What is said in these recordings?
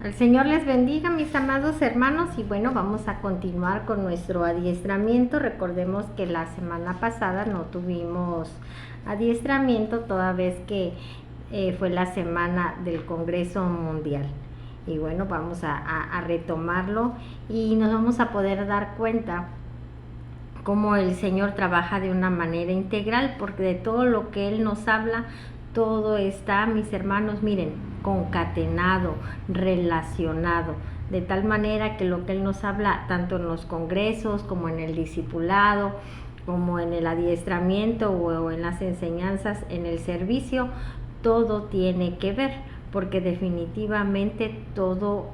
El Señor les bendiga, mis amados hermanos, y bueno, vamos a continuar con nuestro adiestramiento. Recordemos que la semana pasada no tuvimos adiestramiento, toda vez que fue la semana del Congreso Mundial. Y bueno, vamos a retomarlo y nos vamos a poder dar cuenta cómo el Señor trabaja de una manera integral, porque de todo lo que Él nos habla, todo está, mis hermanos, miren, concatenado, relacionado, de tal manera que lo que Él nos habla, tanto en los congresos como en el discipulado, como en el adiestramiento o en las enseñanzas, en el servicio, todo tiene que ver, porque definitivamente toda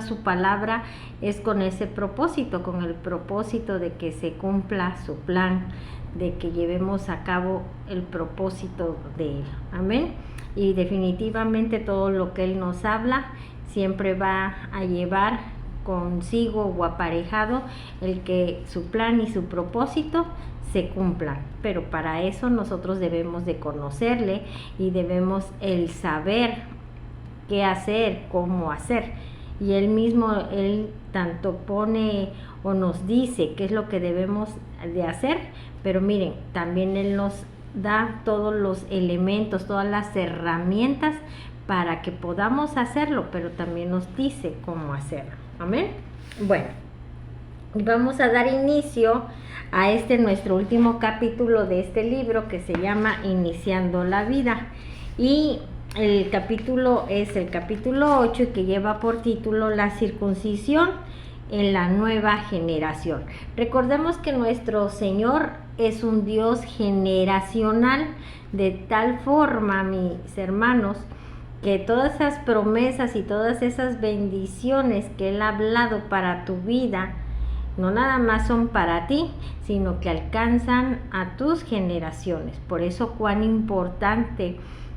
su palabra es con ese propósito, con el propósito de que se cumpla su plan, de que llevemos a cabo el propósito de Él. Amén. Y definitivamente todo lo que Él nos habla siempre va a llevar consigo o aparejado el que su plan y su propósito se cumplan. Pero para eso nosotros debemos de conocerle y debemos el saber qué hacer, cómo hacer. Y Él mismo, Él tanto pone o nos dice qué es lo que debemos de hacer, pero miren, también Él nos da todos los elementos, todas las herramientas para que podamos hacerlo, pero también nos dice cómo hacerlo. Amén. Bueno, vamos a dar inicio a nuestro último capítulo de este libro, que se llama Iniciando la Vida. Y el capítulo es el capítulo 8, y que lleva por título La circuncisión en la nueva generación. Recordemos que nuestro Señor es un Dios generacional, de tal forma, mis hermanos, que todas esas promesas y todas esas bendiciones que Él ha hablado para tu vida, no nada más son para ti, sino que alcanzan a tus generaciones. Por eso cuán importante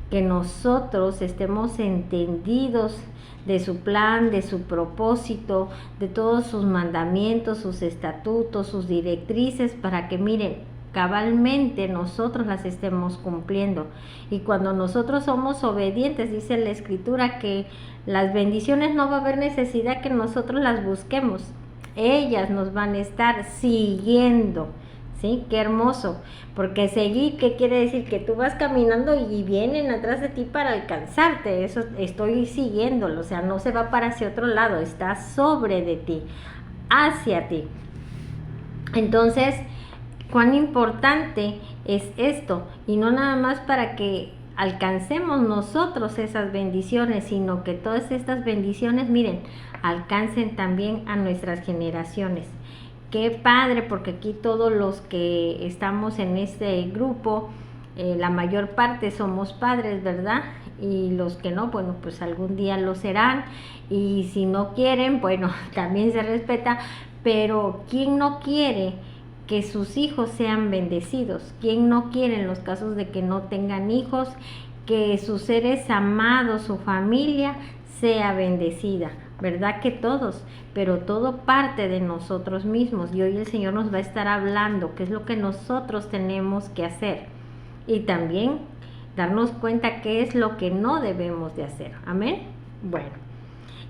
que nosotros estemos entendidos de su plan, de su propósito, de todos sus mandamientos, sus estatutos, sus directrices, para que miren, cabalmente nosotros las estemos cumpliendo. Y cuando nosotros somos obedientes, dice la Escritura que las bendiciones no va a haber necesidad que nosotros las busquemos, ellas nos van a estar siguiendo. ¿Sí? Qué hermoso, porque seguir, ¿qué quiere decir? Que tú vas caminando y vienen atrás de ti para alcanzarte. Eso estoy siguiéndolo, o sea, no se va para hacia otro lado, está sobre de ti, hacia ti. Entonces, cuán importante es esto, y no nada más para que alcancemos nosotros esas bendiciones, sino que todas estas bendiciones, miren, alcancen también a nuestras generaciones. Qué padre, porque aquí todos los que estamos en este grupo, la mayor parte somos padres, ¿verdad? Y los que no, bueno, pues algún día lo serán, y si no quieren, bueno, también se respeta, pero ¿quién no quiere que sus hijos sean bendecidos? ¿Quién no quiere, en los casos de que no tengan hijos, que sus seres amados, su familia, sea bendecida? ¿Verdad que todos? Pero todo parte de nosotros mismos, y hoy el Señor nos va a estar hablando qué es lo que nosotros tenemos que hacer, y también darnos cuenta qué es lo que no debemos de hacer. Amén. Bueno,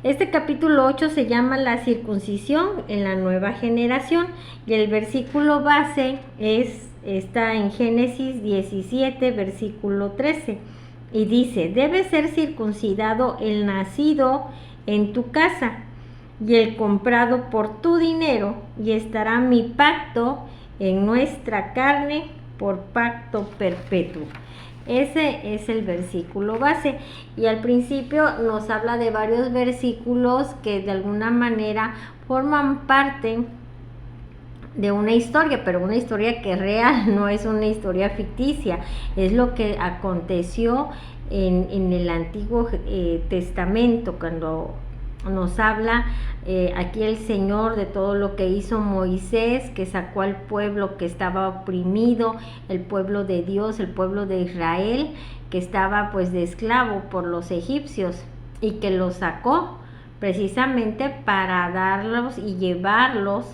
este capítulo 8 se llama La circuncisión en la nueva generación, y el versículo base está en Génesis 17, versículo 13, y dice: debe ser circuncidado el nacido en tu casa y el comprado por tu dinero, y estará mi pacto en nuestra carne por pacto perpetuo. Ese es el versículo base, y al principio nos habla de varios versículos que de alguna manera forman parte de una historia, pero una historia que es real, no es una historia ficticia, es lo que aconteció en el Antiguo Testamento, cuando nos habla aquí el Señor de todo lo que hizo Moisés, que sacó al pueblo que estaba oprimido, el pueblo de Dios, el pueblo de Israel, que estaba pues de esclavo por los egipcios, y que los sacó precisamente para darlos y llevarlos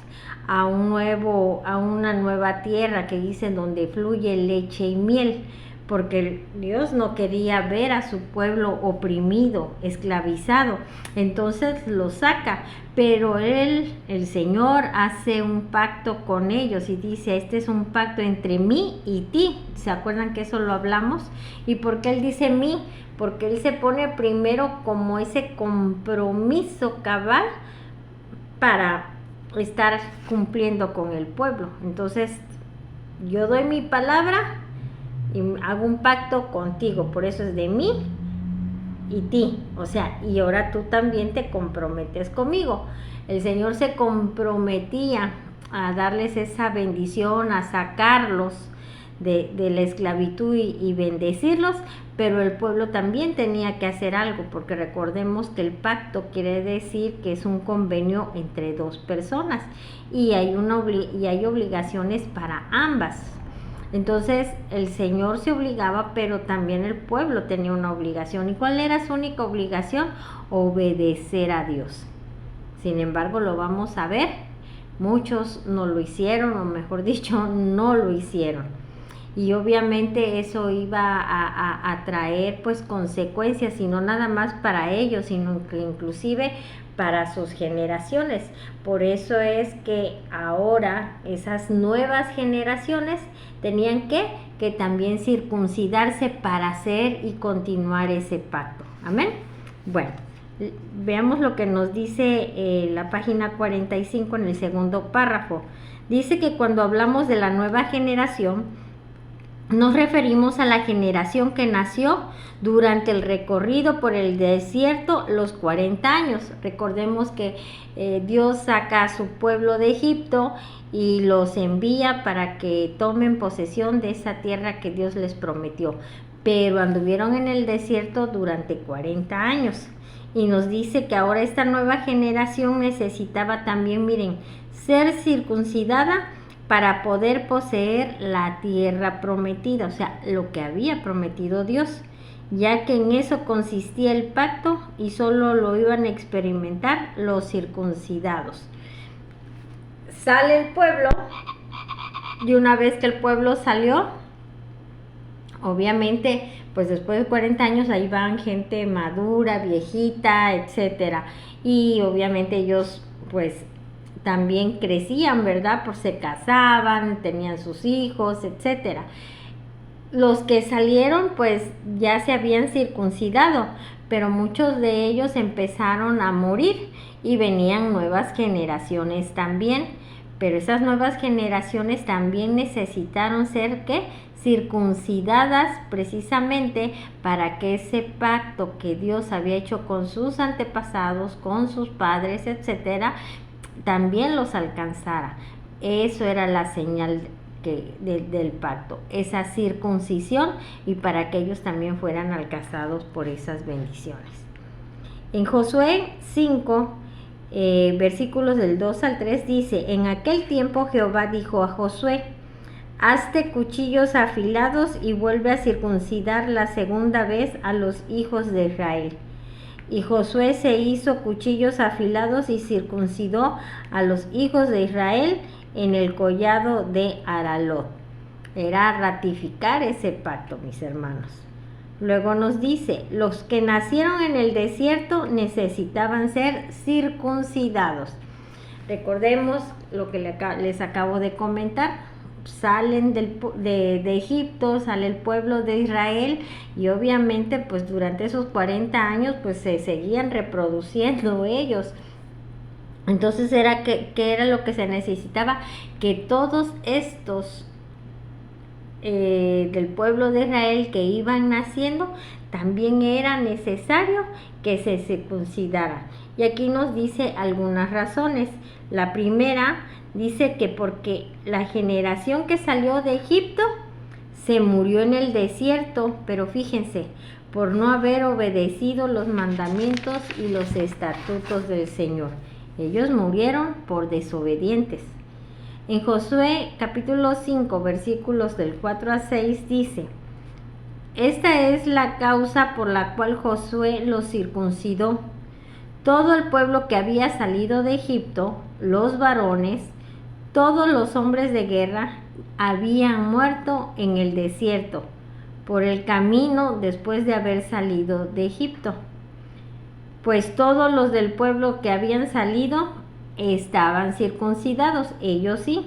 a una nueva tierra, que dice donde fluye leche y miel, porque Dios no quería ver a su pueblo oprimido, esclavizado. Entonces lo saca, pero el Señor hace un pacto con ellos y dice, este es un pacto entre mí y ti. ¿Se acuerdan que eso lo hablamos? ¿Y por qué Él dice mí? Porque Él se pone primero como ese compromiso cabal para estar cumpliendo con el pueblo. Entonces yo doy mi palabra y hago un pacto contigo, por eso es de mí y ti, o sea, y ahora tú también te comprometes conmigo. El Señor se comprometía a darles esa bendición, a sacarlos de la esclavitud y bendecirlos, pero el pueblo también tenía que hacer algo, porque recordemos que el pacto quiere decir que es un convenio entre dos personas y hay obligaciones para ambas. Entonces el Señor se obligaba, pero también el pueblo tenía una obligación. ¿Y cuál era su única obligación? Obedecer a Dios. Sin embargo, lo vamos a ver, muchos no lo hicieron, o mejor dicho, no lo hicieron. Y obviamente eso iba a traer pues consecuencias, y no nada más para ellos, sino que inclusive para sus generaciones. Por eso es que ahora esas nuevas generaciones tenían que también circuncidarse para hacer y continuar ese pacto. Amén. Bueno, veamos lo que nos dice la página 45 en el segundo párrafo. Dice que cuando hablamos de la nueva generación, nos referimos a la generación que nació durante el recorrido por el desierto, los 40 años. Recordemos que Dios saca a su pueblo de Egipto y los envía para que tomen posesión de esa tierra que Dios les prometió. Pero anduvieron en el desierto durante 40 años. Y nos dice que ahora esta nueva generación necesitaba también, miren, ser circuncidada para poder poseer la tierra prometida, o sea, lo que había prometido Dios, ya que en eso consistía el pacto y solo lo iban a experimentar los circuncidados. Sale el pueblo, y una vez que el pueblo salió, obviamente, pues después de 40 años ahí van gente madura, viejita, etcétera, y obviamente ellos pues también crecían, ¿verdad? Pues se casaban, tenían sus hijos, etcétera. Los que salieron pues ya se habían circuncidado, pero muchos de ellos empezaron a morir y venían nuevas generaciones también, pero esas nuevas generaciones también necesitaron ser ¿qué? Circuncidadas precisamente para que ese pacto que Dios había hecho con sus antepasados, con sus padres, etcétera, también los alcanzara. Eso era la señal del pacto, esa circuncisión, y para que ellos también fueran alcanzados por esas bendiciones. En Josué 5, versículos del 2 al 3 dice: en aquel tiempo Jehová dijo a Josué: hazte cuchillos afilados y vuelve a circuncidar la segunda vez a los hijos de Israel. Y Josué se hizo cuchillos afilados y circuncidó a los hijos de Israel en el collado de Aralot. Era ratificar ese pacto, mis hermanos. Luego nos dice, los que nacieron en el desierto necesitaban ser circuncidados. Recordemos lo que les acabo de comentar. Salen de Egipto, sale el pueblo de Israel, y obviamente pues durante esos 40 años pues se seguían reproduciendo ellos. Entonces ¿qué era lo que se necesitaba? Que todos estos del pueblo de Israel que iban naciendo, también era necesario que se circuncidaran. Y aquí nos dice algunas razones. La primera dice que porque la generación que salió de Egipto se murió en el desierto, pero fíjense, por no haber obedecido los mandamientos y los estatutos del Señor. Ellos murieron por desobedientes. En Josué capítulo 5, versículos del 4 a 6 dice: esta es la causa por la cual Josué los circuncidó. Todo el pueblo que había salido de Egipto, los varones, todos los hombres de guerra, habían muerto en el desierto, por el camino después de haber salido de Egipto. Pues todos los del pueblo que habían salido estaban circuncidados, ellos sí.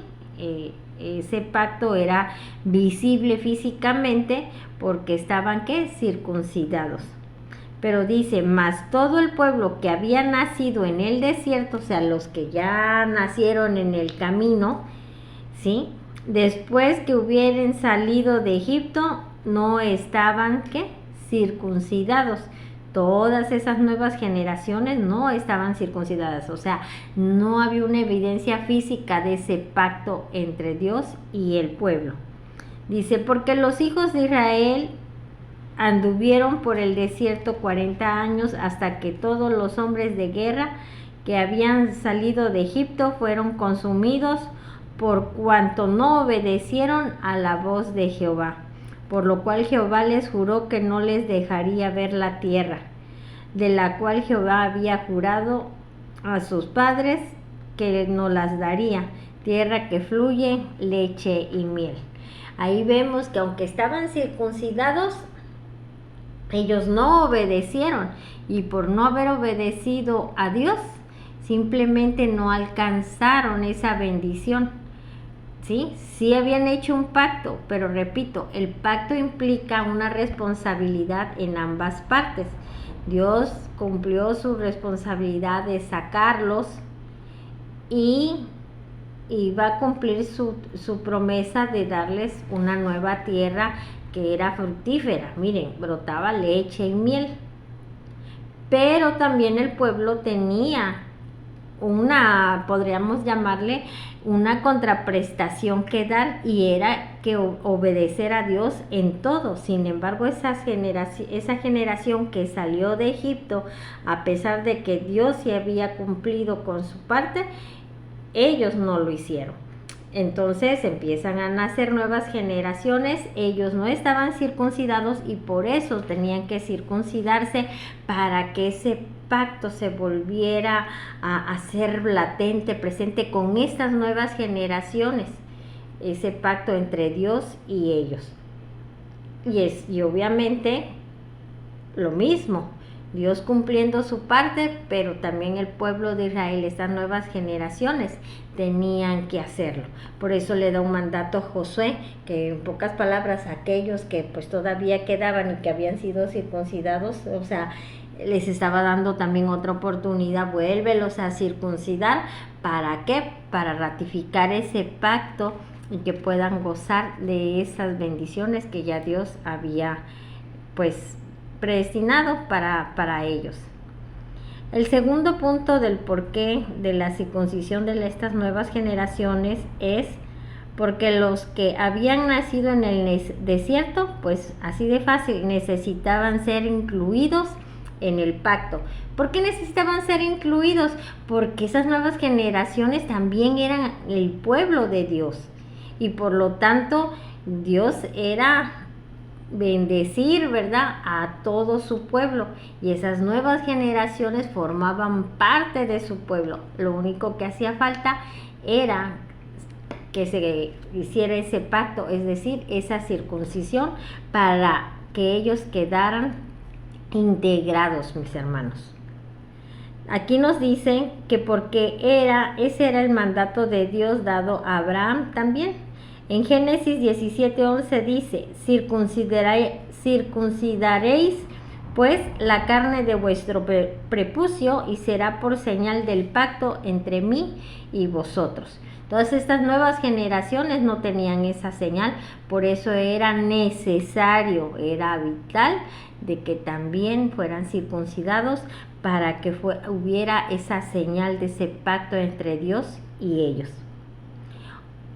Ese pacto era visible físicamente porque estaban, ¿qué? Circuncidados. Pero dice, mas todo el pueblo que había nacido en el desierto, o sea, los que ya nacieron en el camino, ¿sí? Después que hubieran salido de Egipto, no estaban, ¿qué? Circuncidados. Todas esas nuevas generaciones no estaban circuncidadas, o sea, no había una evidencia física de ese pacto entre Dios y el pueblo. Dice, porque los hijos de Israel anduvieron por el desierto 40 años hasta que todos los hombres de guerra que habían salido de Egipto fueron consumidos por cuanto no obedecieron a la voz de Jehová. Por lo cual Jehová les juró que no les dejaría ver la tierra, de la cual Jehová había jurado a sus padres que no las daría, tierra que fluye leche y miel. Ahí vemos que aunque estaban circuncidados, ellos no obedecieron, y por no haber obedecido a Dios, simplemente no alcanzaron esa bendición. ¿Sí? Sí habían hecho un pacto, pero repito, el pacto implica una responsabilidad en ambas partes. Dios cumplió su responsabilidad de sacarlos y va a cumplir su promesa de darles una nueva tierra que era fructífera. Miren, brotaba leche y miel. Pero también el pueblo tenía podríamos llamarle una contraprestación que dar, y era que obedecer a Dios en todo. Sin embargo, esa generación que salió de Egipto, a pesar de que Dios sí había cumplido con su parte, ellos no lo hicieron. Entonces empiezan a nacer nuevas generaciones, ellos no estaban circuncidados y por eso tenían que circuncidarse para que ese pacto se volviera a ser latente, presente con estas nuevas generaciones, ese pacto entre Dios y ellos. Y obviamente lo mismo, Dios cumpliendo su parte, pero también el pueblo de Israel, estas nuevas generaciones, tenían que hacerlo. Por eso le da un mandato a Josué, que en pocas palabras, aquellos que pues todavía quedaban y que habían sido circuncidados, o sea, les estaba dando también otra oportunidad, vuélvelos a circuncidar. ¿Para qué? Para ratificar ese pacto y que puedan gozar de esas bendiciones que ya Dios había pues predestinado para ellos. El segundo punto del porqué de la circuncisión de estas nuevas generaciones es porque los que habían nacido en el desierto, pues así de fácil, necesitaban ser incluidos en el pacto. ¿Por qué necesitaban ser incluidos? Porque esas nuevas generaciones también eran el pueblo de Dios, y por lo tanto Dios era bendecir, ¿verdad?, a todo su pueblo, y esas nuevas generaciones formaban parte de su pueblo. Lo único que hacía falta era que se hiciera ese pacto, es decir, esa circuncisión, para que ellos quedaran integrados, mis hermanos. Aquí nos dicen que porque ese era el mandato de Dios dado a Abraham también. En Génesis 17:11 dice, circuncidaréis pues la carne de vuestro prepucio, y será por señal del pacto entre mí y vosotros. Todas estas nuevas generaciones no tenían esa señal, por eso era necesario, era vital de que también fueran circuncidados para que hubiera esa señal de ese pacto entre Dios y ellos.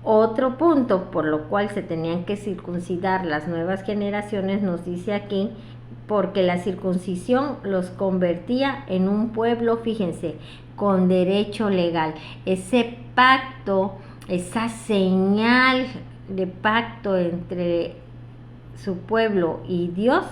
Otro punto por lo cual se tenían que circuncidar las nuevas generaciones, nos dice aquí, porque la circuncisión los convertía en un pueblo, fíjense, con derecho legal. Ese pacto, esa señal de pacto entre su pueblo y Dios,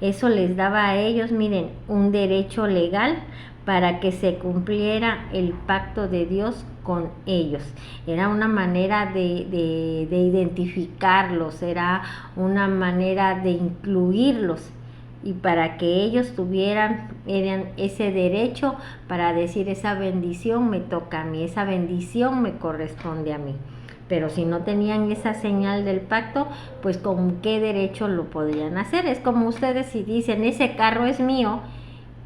eso les daba a ellos, miren, un derecho legal para que se cumpliera el pacto de Dios con ellos. Era una manera de identificarlos, era una manera de incluirlos, y para que ellos tuvieran ese derecho para decir, esa bendición me toca a mí, esa bendición me corresponde a mí. Pero si no tenían esa señal del pacto, pues con qué derecho lo podrían hacer. Es como ustedes si dicen, ese carro es mío,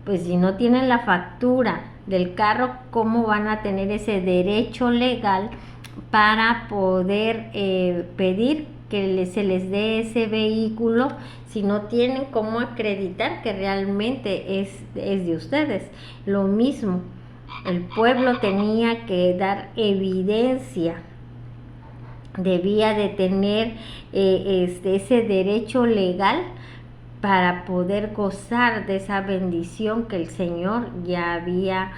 pues si no tienen la factura del carro, ¿cómo van a tener ese derecho legal para poder pedir que se les dé ese vehículo si no tienen cómo acreditar que realmente es de ustedes? Lo mismo, el pueblo tenía que dar evidencia, debía de tener ese derecho legal para poder gozar de esa bendición que el Señor ya había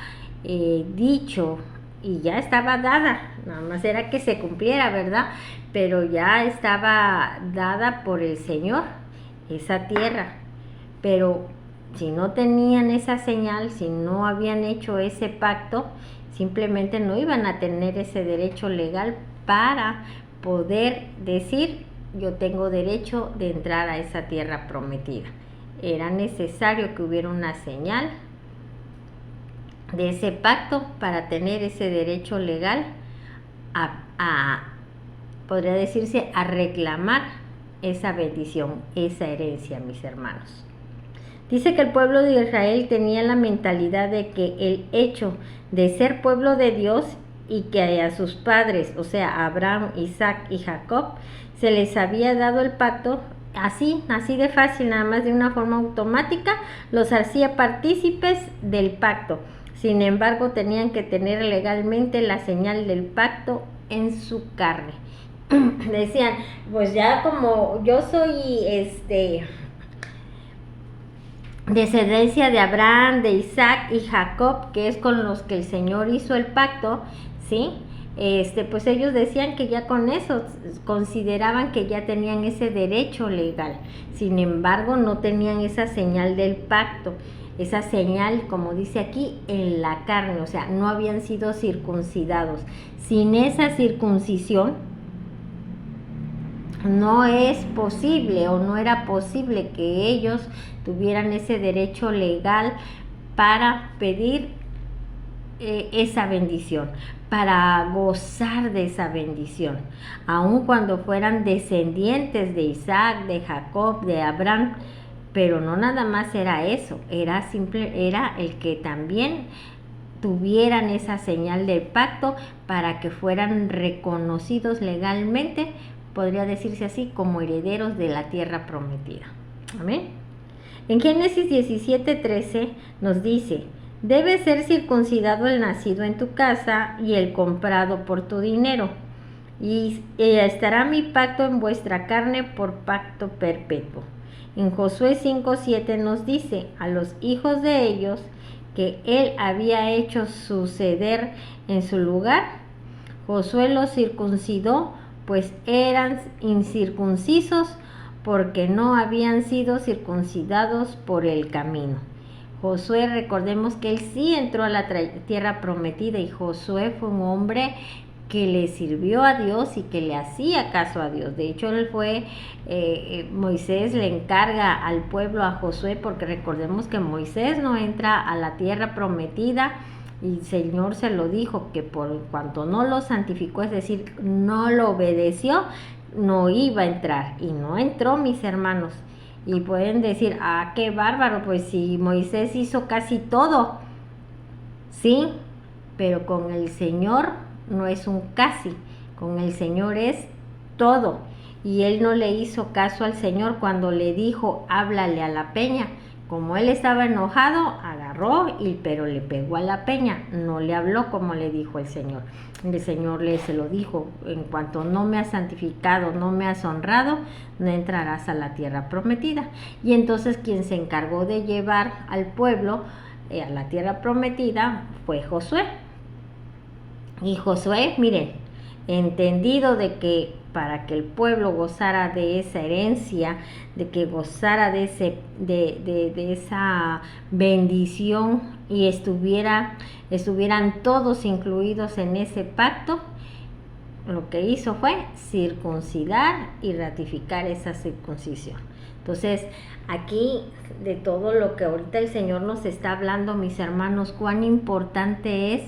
dicho, y ya estaba dada, nada más era que se cumpliera, ¿verdad? Pero ya estaba dada por el Señor esa tierra. Pero si no tenían esa señal, si no habían hecho ese pacto, simplemente no iban a tener ese derecho legal para poder decir, yo tengo derecho de entrar a esa tierra prometida. Era necesario que hubiera una señal de ese pacto para tener ese derecho legal podría decirse, a reclamar esa bendición, esa herencia, mis hermanos. Dice que el pueblo de Israel tenía la mentalidad de que el hecho de ser pueblo de Dios y que a sus padres, o sea, a Abraham, Isaac y Jacob, se les había dado el pacto, así de fácil, nada más de una forma automática, los hacía partícipes del pacto. Sin embargo, tenían que tener legalmente la señal del pacto en su carne. Decían, pues ya como yo soy descendencia de Abraham, de Isaac y Jacob, que es con los que el Señor hizo el pacto, ¿sí? Pues ellos decían que ya con eso consideraban que ya tenían ese derecho legal. Sin embargo, no tenían esa señal del pacto, esa señal, como dice aquí, en la carne, o sea, no habían sido circuncidados. Sin esa circuncisión no es posible, o no era posible, que ellos tuvieran ese derecho legal para pedir esa bendición, para gozar de esa bendición, aun cuando fueran descendientes de Isaac, de Jacob, de Abraham. Pero no nada más era eso, era el que también tuvieran esa señal del pacto para que fueran reconocidos legalmente, podría decirse así, como herederos de la tierra prometida. Amén. En Génesis 17:13 nos dice: debe ser circuncidado el nacido en tu casa y el comprado por tu dinero, y estará mi pacto en vuestra carne por pacto perpetuo. En Josué 5:7 nos dice a los hijos de ellos que él había hecho suceder en su lugar. Josué los circuncidó, pues eran incircuncisos, porque no habían sido circuncidados por el camino. Josué, recordemos que él sí entró a la tierra prometida, y Josué fue un hombre que le sirvió a Dios y que le hacía caso a Dios. De hecho, él fue, Moisés le encarga al pueblo a Josué, porque recordemos que Moisés no entra a la tierra prometida, y el Señor se lo dijo, que por cuanto no lo santificó, es decir, no lo obedeció, no iba a entrar, y no entró, mis hermanos. Y pueden decir, qué bárbaro, pues si Moisés hizo casi todo. Sí, pero con el Señor no es un casi, con el Señor es todo. Y él no le hizo caso al Señor cuando le dijo, háblale a la peña. Como él estaba enojado, agarró pero le pegó a la peña, no le habló como le dijo el Señor. El Señor se lo dijo: en cuanto no me has santificado, no me has honrado, no entrarás a la tierra prometida. Y entonces quien se encargó de llevar al pueblo a la tierra prometida fue Josué. Y Josué, miren, entendido de que para que el pueblo gozara de esa herencia, de que gozara de esa bendición y estuvieran todos incluidos en ese pacto, lo que hizo fue circuncidar y ratificar esa circuncisión. Entonces, aquí de todo lo que ahorita el Señor nos está hablando, mis hermanos, cuán importante es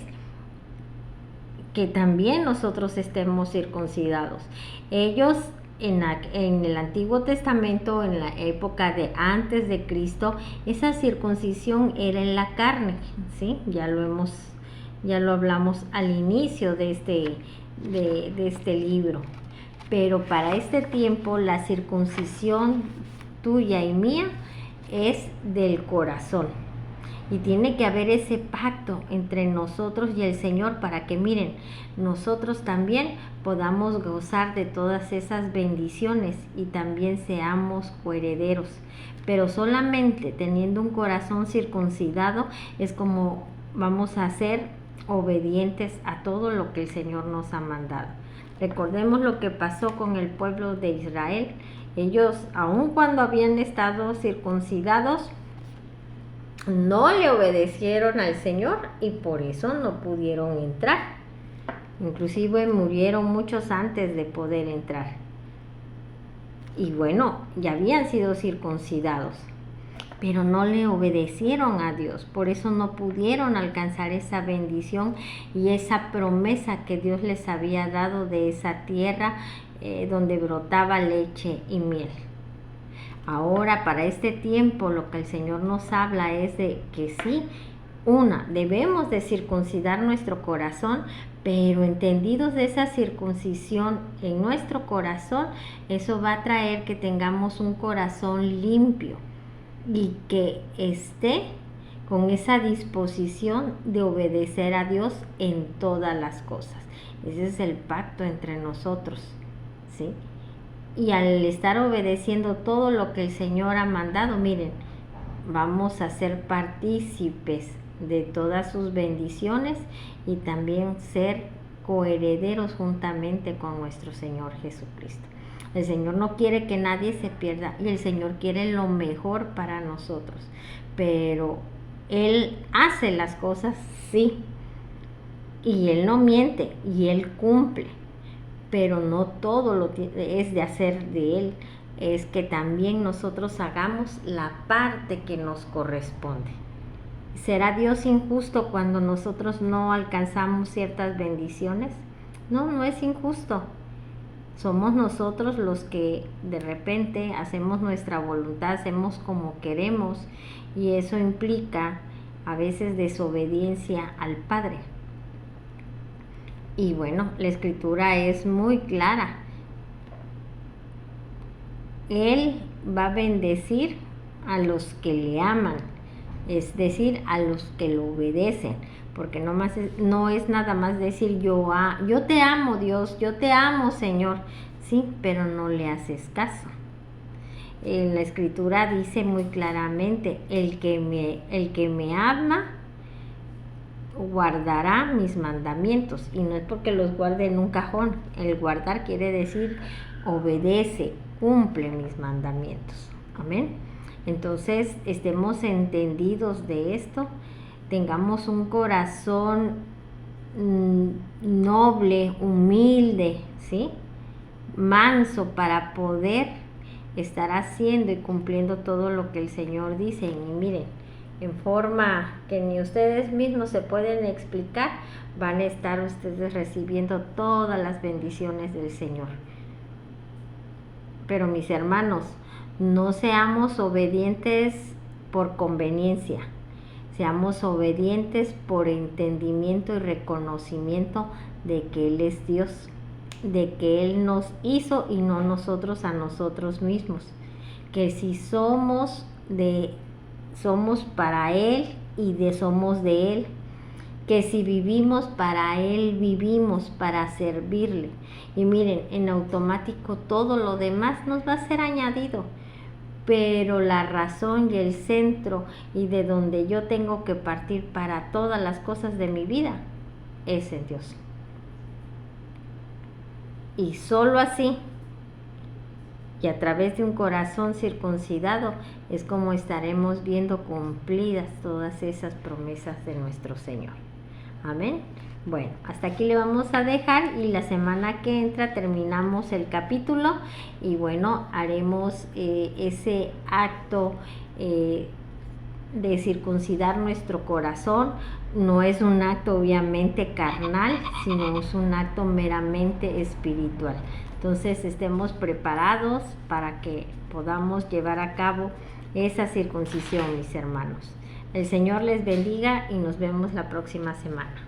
que también nosotros estemos circuncidados. Ellos en el Antiguo Testamento, en la época de antes de Cristo, esa circuncisión era en la carne, ¿sí? Ya lo hablamos al inicio de este libro. Pero para este tiempo la circuncisión tuya y mía es del corazón. Y tiene que haber ese pacto entre nosotros y el Señor para que, miren, nosotros también podamos gozar de todas esas bendiciones y también seamos coherederos. Pero solamente teniendo un corazón circuncidado es como vamos a ser obedientes a todo lo que el Señor nos ha mandado. Recordemos lo que pasó con el pueblo de Israel. Ellos, aun cuando habían estado circuncidados, no le obedecieron al Señor y por eso no pudieron entrar. Inclusive murieron muchos antes de poder entrar. Y bueno, ya habían sido circuncidados, pero no le obedecieron a Dios. Por eso no pudieron alcanzar esa bendición y esa promesa que Dios les había dado de esa tierra donde brotaba leche y miel. Ahora, para este tiempo, lo que el Señor nos habla es de que sí, debemos de circuncidar nuestro corazón, pero entendidos de esa circuncisión en nuestro corazón, eso va a traer que tengamos un corazón limpio y que esté con esa disposición de obedecer a Dios en todas las cosas. Ese es el pacto entre nosotros, ¿sí? Y al estar obedeciendo todo lo que el Señor ha mandado, miren, vamos a ser partícipes de todas sus bendiciones y también ser coherederos juntamente con nuestro Señor Jesucristo. El Señor no quiere que nadie se pierda y el Señor quiere lo mejor para nosotros, pero Él hace las cosas, sí, y Él no miente y Él cumple. Pero no todo es de hacer de Él, es que también nosotros hagamos la parte que nos corresponde. ¿Será Dios injusto cuando nosotros no alcanzamos ciertas bendiciones? No es injusto. Somos nosotros los que de repente hacemos nuestra voluntad, hacemos como queremos y eso implica a veces desobediencia al Padre. Y bueno, la Escritura es muy clara. Él va a bendecir a los que le aman, es decir, a los que lo obedecen, porque no es nada más decir yo te amo Dios, yo te amo Señor, sí, pero no le haces caso. En la Escritura dice muy claramente, el que me ama guardará mis mandamientos, y no es porque los guarde en un cajón. El guardar quiere decir obedece, cumple mis mandamientos. Amén. Entonces, estemos entendidos de esto, tengamos un corazón noble, humilde, ¿sí? Manso, para poder estar haciendo y cumpliendo todo lo que el Señor dice. Y miren, en forma que ni ustedes mismos se pueden explicar, van a estar ustedes recibiendo todas las bendiciones del Señor. Pero mis hermanos, no seamos obedientes por conveniencia, seamos obedientes por entendimiento y reconocimiento de que Él es Dios, de que Él nos hizo y no nosotros a nosotros mismos, que si somos para Él y somos de Él, que si vivimos para Él, vivimos para servirle. Y miren, en automático todo lo demás nos va a ser añadido, pero la razón y el centro y de donde yo tengo que partir para todas las cosas de mi vida es en Dios. Y solo así, y a través de un corazón circuncidado, es como estaremos viendo cumplidas todas esas promesas de nuestro Señor. Amén. Bueno, hasta aquí le vamos a dejar y la semana que entra terminamos el capítulo y bueno, haremos ese acto de circuncidar nuestro corazón. No es un acto obviamente carnal, sino es un acto meramente espiritual. Entonces estemos preparados para que podamos llevar a cabo esa circuncisión, mis hermanos. El Señor les bendiga y nos vemos la próxima semana.